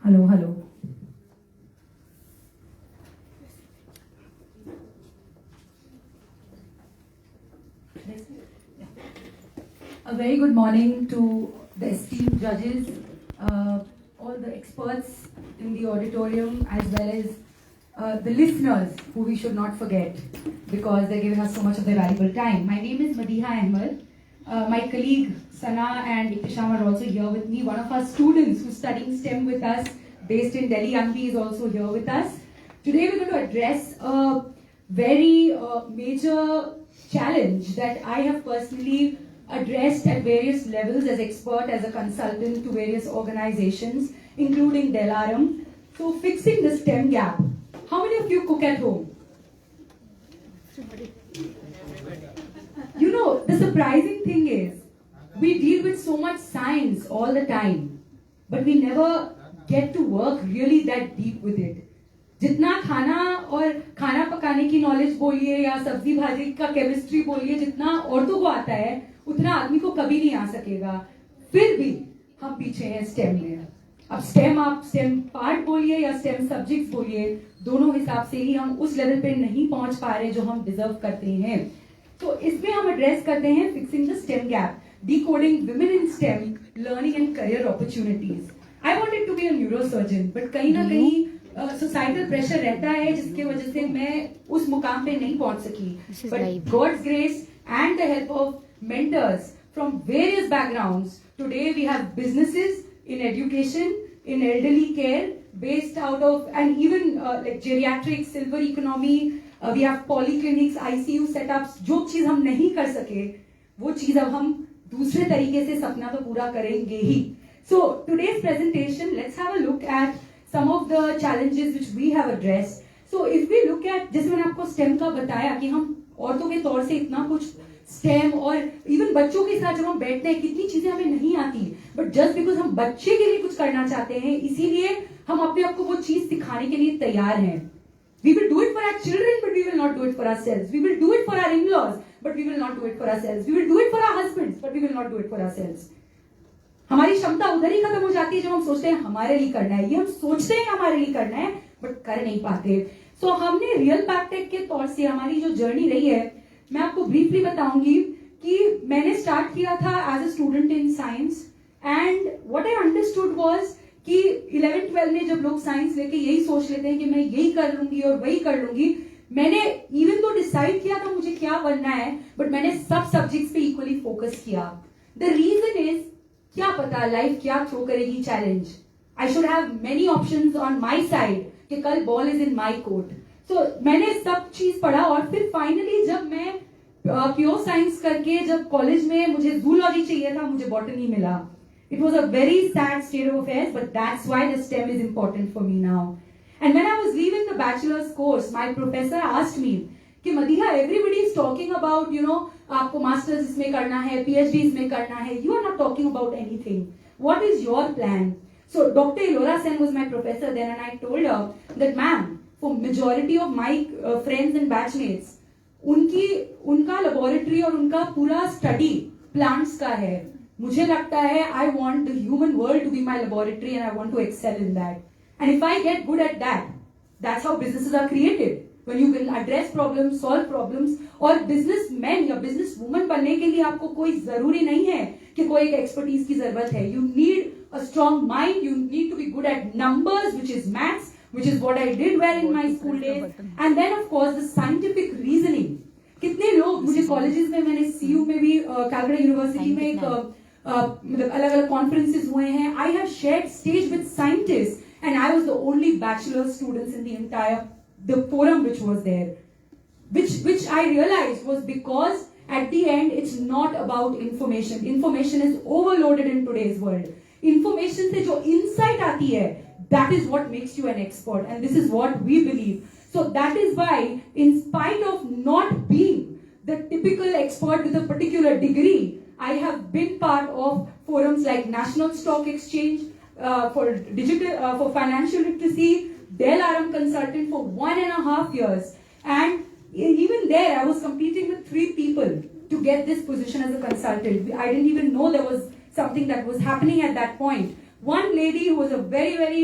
Hello, hello. A very good morning to the esteemed judges, all the experts in the auditorium, as well as the listeners who we should not forget because they're giving us so much of their valuable time. My name is Madiha Ahmed. My colleague Sana and Iktisham are also here with me. One of our students who's studying STEM with us, based in Delhi, Anvi, is also here with us. Today we're going to address a very major challenge that I have personally addressed at various levels as expert, as a consultant to various organizations, including Delarum. So fixing the STEM gap. How many of you cook at home? You know, the surprising thing is, we deal with so much science all the time, but we never get to work really that deep with it. जितना खाना और खाना पकाने की knowledge बोलिए या सब्जी भाजी का केमिस्ट्री बोलिए, जितना औरतों को आता है उतना आदमी को कभी नहीं आ सकेगा. फिर भी हम पीछे हैं स्टेम में. अब स्टेम, आप स्टेम पार्ट बोलिए या स्टेम सब्जेक्ट्स बोलिए, दोनों हिसाब से ही हम उस लेवल पे नहीं पहुंच पा रहे जो हम डिजर्व करते हैं. तो इसमें हम एड्रेस करते हैं fixing the STEM gap, decoding women in STEM learning and career opportunities. I wanted to be a neurosurgeon, but कहीं ना कहीं सोसाइटल प्रेशर रहता है जिसके वजह से मैं उस मुकाम पे नहीं पहुंच सकी. But God's grace and the help of mentors from various backgrounds, today we have businesses in education, in elderly care, based out of, and even like geriatrics, silver economy, we have polyclinics, ICU setups. जो चीज हम नहीं कर सके वो चीज अब हम दूसरे तरीके से सपना तो पूरा करेंगे ही. So today's presentation, let's have a look at some of the challenges which we have addressed. So if we look at, जैसे मैंने आपको STEM का बताया कि हम औरतों के तौर से इतना कुछ स्टेम, और इवन बच्चों के साथ जब हम बैठते हैं कितनी चीजें हमें नहीं आती, बट जस्ट बिकॉज हम बच्चे के लिए कुछ करना चाहते हैं, इसीलिए हम अपने आप को वो चीज सिखाने के लिए तैयार हैं. We will do it for our children, but we will not do it for ourselves. We will do it for our in-laws, but we will not do it for ourselves. We will do it for our husbands, but we will not do it for ourselves. हमारी क्षमता उधर ही खत्म हो जाती है जब हम सोचते हैं हमारे लिए करना है. ये हम सोचते हैं हमारे लिए करना है, बट कर नहीं पाते. सो हमने रियल बैकटेक के तौर से हमारी जो जर्नी रही है, मैं आपको ब्रीफली बताऊंगी कि मैंने स्टार्ट किया था as a student in science, and what I understood was कि 11th-12th में जब लोग साइंस लेके यही सोच लेते हैं कि मैं यही कर लूंगी और वही कर लूंगी, मैंने इवन तो डिसाइड किया था मुझे क्या बनना है, बट मैंने सब सब्जेक्ट्स पे इक्वली फोकस किया. द रीजन इज, क्या पता लाइफ क्या थ्रो करेगी challenge. I should have many options on my side कि कल ball is in my court. So मैंने सब चीज पढ़ा, और फिर फाइनली जब मैं प्योर साइंस करके जब कॉलेज में मुझे जूलॉजी चाहिए था, मुझे बॉटनी मिला. It was a very sad state of affairs, but that's why the stem is important for me now. And when I was leaving the bachelors course, my professor asked me कि Madiha, everybody is talking about, you know, आपको masters इसमें करना है, PhD इसमें करना है. You are not talking about anything. What is your plan? So Dr. Elora Sen was my professor then, and I told her that, ma'am, for majority of my friends and batchmates, उनका laboratory और उनका पूरा study plants का है. मुझे लगता है I want the human world to be my laboratory and I want to excel in that. And if I get good at that, that's how businesses are created. When you can address problems, solve problems. और businessman या business woman बनने के लिए आपको कोई जरूरी नहीं है कि कोई एक एक्सपर्टीज की जरूरत है. You need a strong mind, you need to be good at numbers, which is maths, which is what I did well in my school days, and then of course the scientific reasoning. कितने लोग मुझे colleges में, मैंने CU में भी, Calcutta university में एक मतलब अलग अलग कॉन्फ्रेंसेस हुए हैं. I have shared stage with scientist and I was the only bachelor students in the entire the forum which was there, which I realized was because at the end it's not about information. Information is overloaded in today's world. Information से जो insight आती है, that is what makes you an expert, and this is what we believe. So that is why, in spite of not being the typical expert with a particular degree, I have been part of forums like National Stock Exchange, for digital, for financial literacy, Delarum consultant for 1.5 years, and even there I was competing with 3 people to get this position as a consultant. I didn't even know there was something that was happening at that point. One lady who was a very, very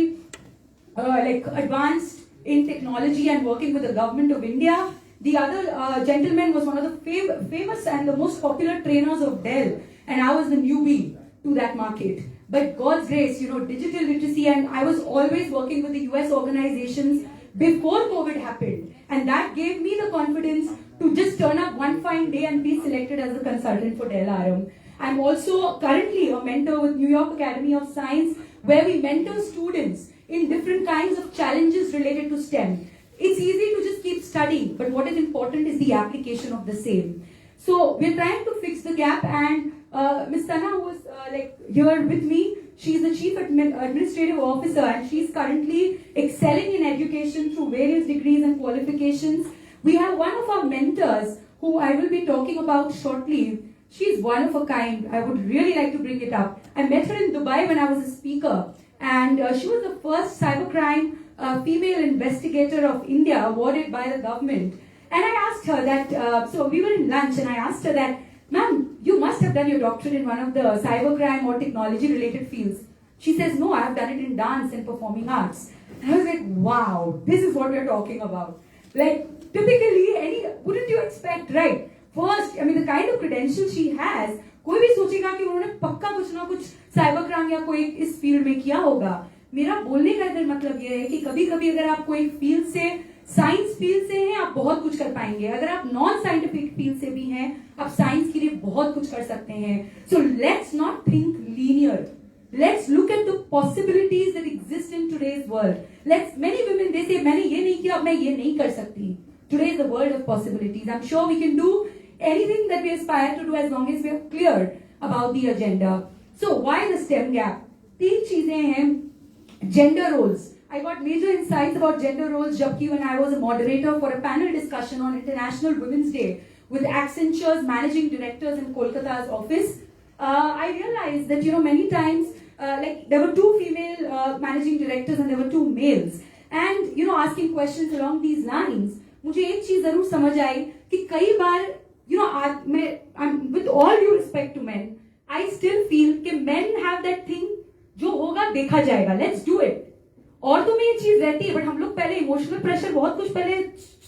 like advanced in technology and working with the government of India. The other gentleman was one of the famous and the most popular trainers of Dell, and I was the newbie to that market. But God's grace, digital literacy, and I was always working with the US organizations before COVID happened. And that gave me the confidence to just turn up one fine day and be selected as a consultant for Dell RM. I'm also currently a mentor with New York Academy of Science, where we mentor students in different kinds of challenges related to STEM. It's easy to just keep studying, but what is important is the application of the same. So we're trying to fix the gap, and Ms. Sana, who is here with me, she's the Chief Administrative Officer, and she's currently excelling in education through various degrees and qualifications. We have one of our mentors, who I will be talking about shortly. She's one of a kind. I would really like to bring it up. I met her in Dubai when I was a speaker, and she was the first cybercrime female investigator of India awarded by the government. And I asked her that, so we were in lunch, and I asked her that, ma'am, you must have done your doctorate in one of the cybercrime or technology related fields. She says, no, I have done it in dance and performing arts. And I was like, wow, this is what we're talking about. Like, typically, wouldn't you expect, right? First, the kind of credentials she has, कोई भी सोचेगा कि उन्होंने पक्का कुछ ना कुछ cyber crime या कोई इस फील्ड में किया होगा. मेरा बोलने का इधर मतलब ये है कि कभी-कभी अगर आप कोई फील्ड से, साइंस फील्ड से हैं, आप बहुत कुछ कर पाएंगे. अगर आप नॉन साइंटिफिक फील्ड से भी हैं, आप साइंस के लिए बहुत कुछ कर सकते हैं. So let's not think linear. Let's look at the possibilities that exist in today's world. Many women, they say, मैंने ये नहीं किया, अब मैं ये नहीं कर सकती. Today is the world of possibilities. I'm sure we can do anything that we aspire to do as long as we are clear about the agenda. So why the STEM gap? 3 चीजें हैं. Gender roles. I got major insights about gender roles jabki when I was a moderator for a panel discussion on International Women's Day with Accenture's managing directors in Kolkata's office. I realized that many times there were 2 female managing directors and there were 2 males, and asking questions along these lines, मुझे एक चीज जरूर समझ आई कि कई बार with all due respect to men, I still feel कि men have that thing, जो होगा देखा जाएगा, let's do it. औरतों में ये चीज रहती है, बट हम लोग पहले इमोशनल प्रेशर बहुत कुछ पहले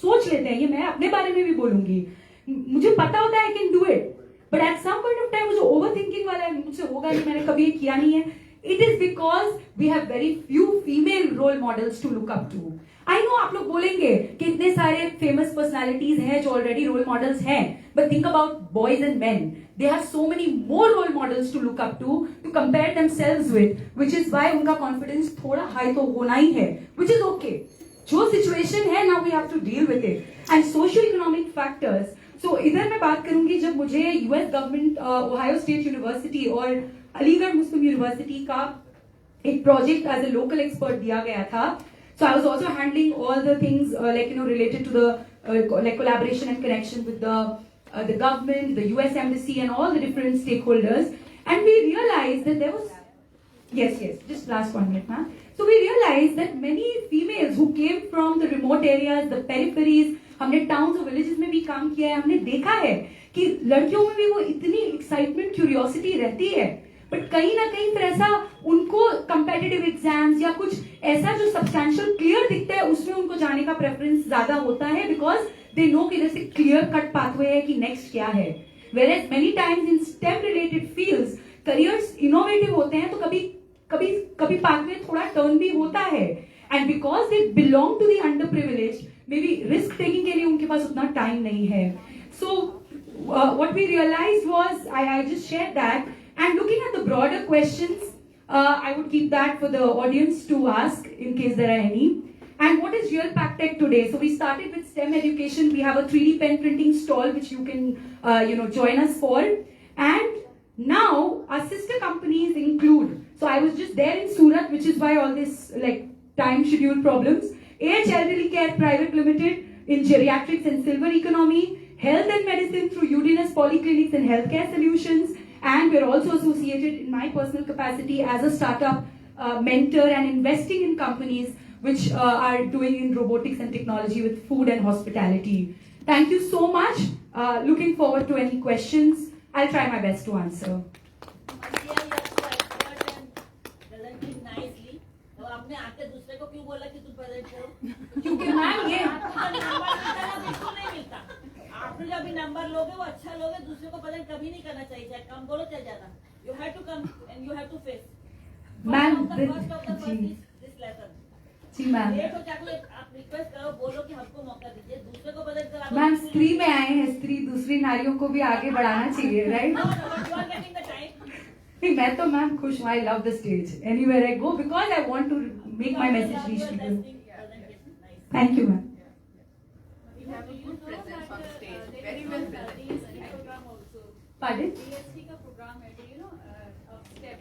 सोच लेते हैं. ये मैं अपने बारे में भी बोलूंगी, मुझे पता होता है I can do it, but at some point of time मुझे ओवर थिंकिंग वाला है, मुझसे होगा नहीं, मैंने कभी किया नहीं है. It is because we have very few female role models to look up to. I know आप लोग बोलेंगे कि इतने सारे famous personalities हैं जो already role models हैं, but think about boys and men. They have so many more role models to look up to compare themselves with, which is why उनका confidence थोड़ा high तो होना ही है, which is okay. जो situation है, now we have to deal with it. And socio-economic factors. So इधर मैं बात करूंगी जब मुझे US government, Ohio State University और अलीगढ़ मुस्लिम यूनिवर्सिटी का एक project as a local expert दिया गया था. So I was also handling all the things related to the collaboration and connection with the government, the US embassy, and all the different stakeholders. And we realized that there was just last 1 minute, ma'am. So we realized that many females who came from the remote areas, the peripheries, हमने towns और villages में भी काम किया है, हमने देखा है कि लड़कियों में भी वो इतनी excitement, curiosity रहती है. बट कहीं ना कहीं फिर ऐसा उनको competitive exams या कुछ ऐसा जो substantial clear दिखता है उसमें उनको जाने का preference ज्यादा होता है, because they know कि जैसे clear cut pathway है कि next क्या है. Whereas many times in STEM related fields careers innovative होते हैं, तो कभी pathway थोड़ा turn भी होता है, and because they belong to the underprivileged, maybe risk taking के लिए उनके पास उतना time नहीं है. So what we realized was, I just shared that. And looking at the broader questions, I would keep that for the audience to ask in case there are any. And what is Real PackTech today? So we started with STEM education. We have a 3D pen printing stall which you can join us for. And now our sister companies include, so I was just there in Surat, which is why all this time schedule problems. AH Elderly Care Private Limited in geriatrics and silver economy, health and medicine through Udinus Polyclinics and healthcare solutions. And we're also associated in my personal capacity as a startup mentor and investing in companies which are doing in robotics and technology with food and hospitality. Thank you so much. Looking forward to any questions. I'll try my best to answer. Presenting nicely. तो आपने आके दूसरे को क्यों बोला कि तुम present करो? क्योंकि मैम ये बिल्कुल नहीं मिलता। आपने जब भी नंबर लोगे वो अच्छा लोगे, दूसरे को प्रेजेंट कभी नहीं करना चाहिए, चाहे कम बोलो चाहे ज्यादा। You have to come and you have to face. Ma'am जी मैम आप रिक्वेस्ट करो, बोलो कि हमको मौका दीजिए, दूसरे को प्रेजेंट करा। मैम स्त्री में आए हैं, स्त्री दूसरी नारियों को भी आगे बढ़ाना चाहिए, राइट? नहीं, मैं तो मैम खुश हूँ। I love the stage anywhere I go because I want to make my message reach people. Thank you ma'am. You have a good presence on stage. Very well presented. Pardon? DST का program है, you know, STEM.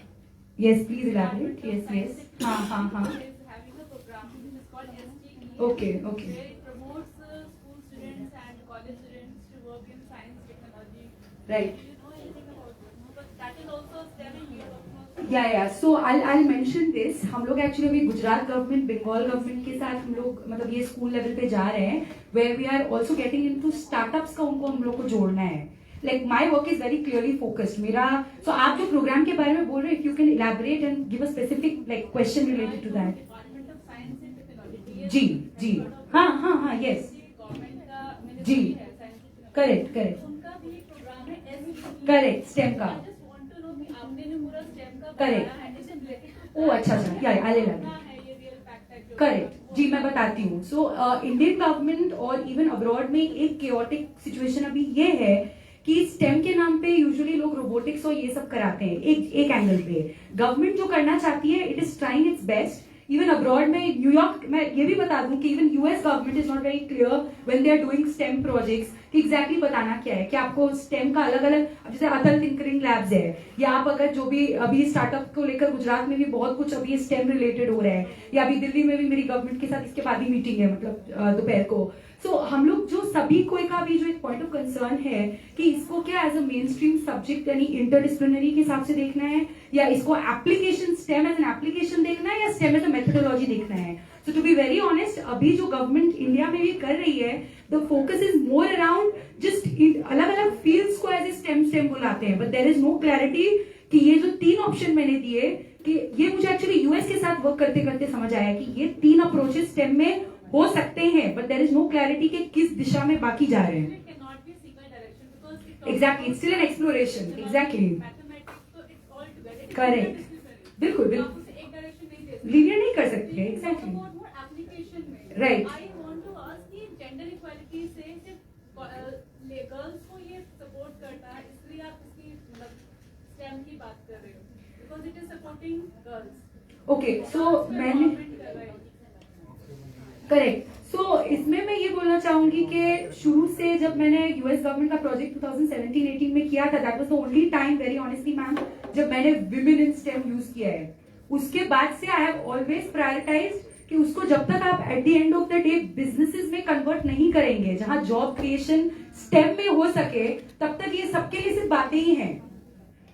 Yes, please elaborate. Yes, yes. हाँ. Is having a program which is called ST. Okay. Where it promotes school students and college students to work in science, technology. Right. Do you know anything about this? No, but that is also STEM in your Yeah. So I'll mention this. हम लोग actually अभी Gujarat government, Bengal government के साथ हम लोग मतलब ये school level पे जा रहे हैं, where we are also getting into startups का उनको हम लोग को जोड़ना है. Like my work is very clearly focused. मेरा so आप जो प्रोग्राम के बारे में बोल रहे हैं, if you can elaborate and give a specific like question related to that. Department of Science and Technology. जी. हाँ. Yes. गवर्नमेंट का जी. मिनिस्ट्री है साइंस। Correct. उनका भी एक प्रोग्राम है ST. Correct. STEM का. I just want to know कि आपने जो पूरा STEM का Correct. बताया and is it related to Oh अच्छा. Yeah, I'll elaborate. क्या है ये real fact है जो करेक्ट जी, मैं बताती हूँ. सो इंडियन गवर्नमेंट और इवन अब्रॉड में एक केओटिक सिचुएशन अभी ये है कि स्टेम के नाम पे यूजुअली लोग रोबोटिक्स और ये सब कराते हैं एक एंगल पे. गवर्नमेंट जो करना चाहती है, it is trying its best. Even abroad में न्यूयॉर्क, मैं ये भी बता दूं कि even US government is not very clear when they are doing STEM projects कि एग्जैक्टली बताना क्या है, कि आपको स्टेम का अलग अलग, जैसे अटल टिंकरिंग लैब्स है, या आप अगर जो भी अभी स्टार्टअप को लेकर गुजरात में भी बहुत कुछ अभी स्टेम रिलेटेड हो रहा है, या अभी दिल्ली में भी मेरी गवर्नमेंट के साथ इसके बाद ही मीटिंग है, मतलब दोपहर को. सो हम लोग जो सभी को का भी जो एक पॉइंट ऑफ कंसर्न है कि इसको क्या as a mainstream subject यानी इंटरडिसिप्लिनरी के हिसाब से देखना है, या इसको application STEM as an application देखना है, या स्टेम एज अ मेथोडोलॉजी देखना है. So to be very honest, अभी जो गवर्नमेंट इंडिया में भी कर रही है, the focus is more around just अलग अलग फील्ड्स को एज ए स्टेम बुलाते हैं, but there is no clarity कि ये जो 3 ऑप्शन मैंने दिए, कि ये मुझे एक्चुअली यूएस के साथ वर्क करते करते समझ आया कि ये 3 अप्रोचेस स्टेम में हो सकते हैं, but there is no clarity कि किस दिशा में बाकी जा रहे हैं. Exactly, it's still an exploration. Exactly. Correct. बिल्कुल. लीनियर नहीं कर सकते. Exactly. Right. I want to ask कि gender equality से सिर्फ गर्ल्स को ये सपोर्ट करता है, इसलिए आप इसकी मतलब STEM की बात कर रहे हो, because it is supporting girls. Okay, so मैंने करेक्ट. सो इसमें मैं ये बोलना चाहूंगी कि शुरू से जब मैंने यूएस गवर्नमेंट का प्रोजेक्ट 2017-18 में किया था, that was the only time, very honestly ma'am, जब मैंने विमेन इन स्टेम यूज किया है. उसके बाद से आई हैव ऑलवेज प्रायोरिटाइज्ड कि उसको जब तक आप at the end of the day businesses में कन्वर्ट नहीं करेंगे, जहां जॉब क्रिएशन स्टेम में हो सके, तब तक ये सबके लिए सिर्फ बातें ही हैं.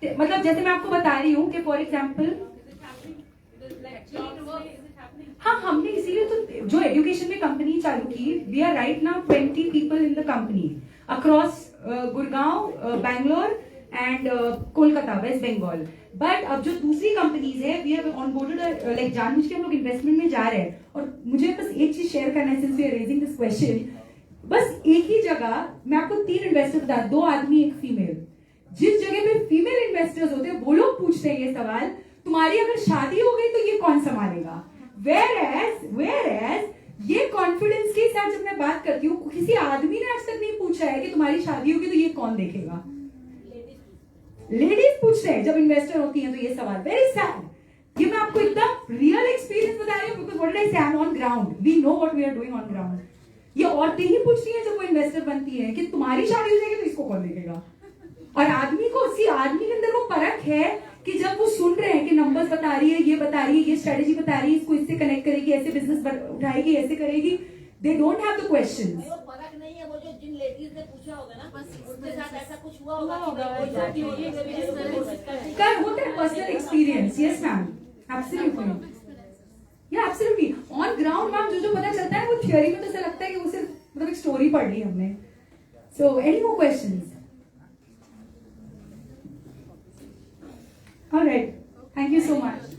मतलब जैसे मैं आपको बता रही हूँ कि फॉर एग्जाम्पल, हाँ, हमने इसीलिए तो जो एजुकेशन में कंपनी चालू की, we are right now 20 people in the company across Gurgaon, Bangalore and Kolkata, West Bengal. But अब जो दूसरी कंपनीज है, वी हैव ऑनबोर्डेड लाइक जानबूझ के हम लोग इन्वेस्टमेंट में जा रहे हैं. और मुझे बस एक चीज शेयर करना है, since we are raising this question, बस एक ही जगह मैं आपको 3 इन्वेस्टर बता, 2 आदमी 1 फीमेल. जिस जगह पे फीमेल इन्वेस्टर्स होते हैं, वो लोग पूछते हैं ये सवाल, तुम्हारी अगर शादी हो गई तो ये कौन संभालेगा. Whereas ये कॉन्फिडेंस के साथ जब मैं बात करती हूँ, किसी आदमी ने आज तक नहीं पूछा है कि तुम्हारी शादी होगी तो ये कौन देखेगा. लेडीज पूछते हैं जब इन्वेस्टर होती हैं तो ये सवाल. Very sad. ये मैं आपको एकदम रियल एक्सपीरियंस बता रही हूँ, because what did I say, I am on ground, we know what we are doing on ground. ये औरतें ही पूछती हैं जब वो इन्वेस्टर बनती है कि तुम्हारी शादी हो जाएगी तो इसको कौन देखेगा. और आदमी को, उसी आदमी के अंदर वो परख है कि जब वो सुन रहे हैं कि नंबर्स बता रही है, ये बता रही है, ये स्ट्रेटेजी बता रही है, इसको इससे कनेक्ट करेगी, ऐसे बिजनेस उठाएगी, ऐसे करेगी, they don't have the questions. वो फर्क नहीं है, वो जो जिन लेडीज ने पूछा होगा ना, बस उनके साथ ऐसा कुछ हुआ होगा कर होता है personal experience. Yes ma'am, absolutely. या एब्सोल्युटली ऑन ग्राउंड मैम जो पता चलता है वो थियरी में तो ऐसा लगता है कि वो सिर्फ मतलब एक स्टोरी पढ़ ली हमने. So any more questions? All right. Thank you so much.